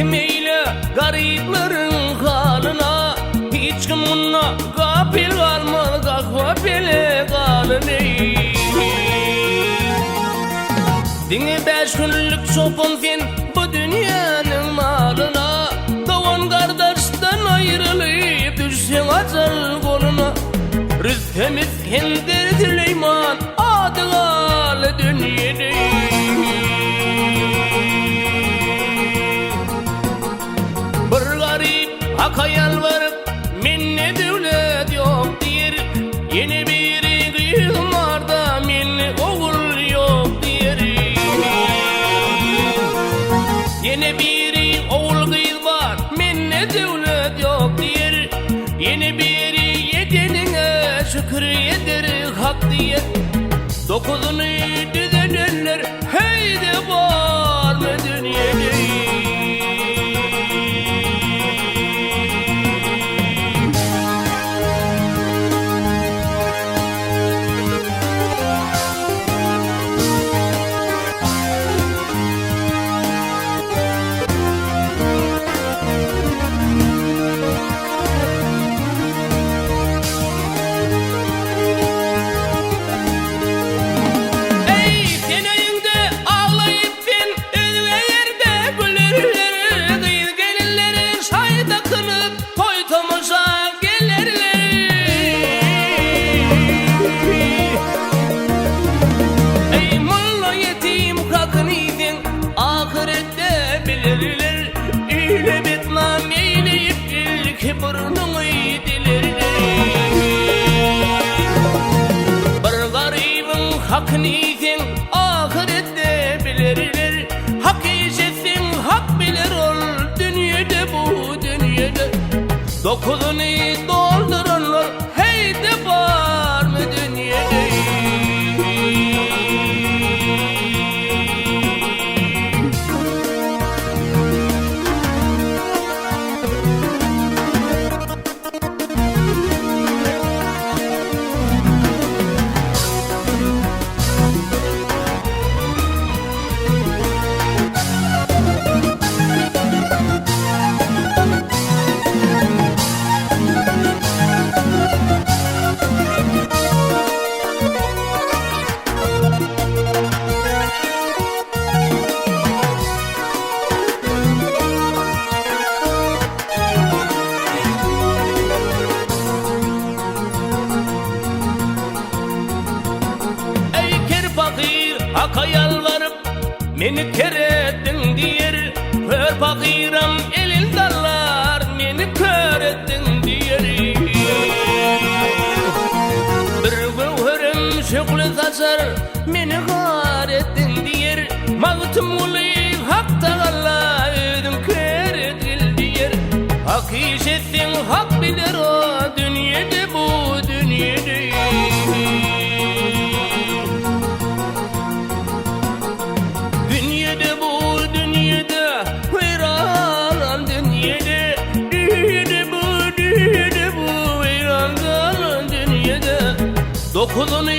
meyle gariplerin halına, hiç kim bununla gafil kalmalı, kakva bile kalın ey. Dini 5 günlük çopun fin bu dünyanın malına, doğan kardeşten ayrılıp düşsen acel koluna. Rüzgemiz kendir Süleyman adı galı dünyada. Bir garip hakayal varıp minne devlet yok diyer, yeni biri kıyılmarda minne oğul yok diyer. Yeni biri oğul kıyıl var minne devlet yok diyer, yeni biri yedenine şükür eder hak diyer. Dokuzunu düzenler heyde var mı dünyada? Burnunu yediler. Bir garibin hakkını yedin ahirette bilirler. Hak yiyeceksin hak bilir ol dünyada bu dünyada. Dokuzunu dolduranlar heyde var mı dünyada? Hakayal varıp meni kerettin diyer, hör fakiram elin dallar meni körettin diyer. Bir gövherim şükle saçar meni garettin diyer, mağtum uli hak tagalla ödüm keretil diyer. Hak işettin hak bilir o dünyada bu dünyada. Dokuzunu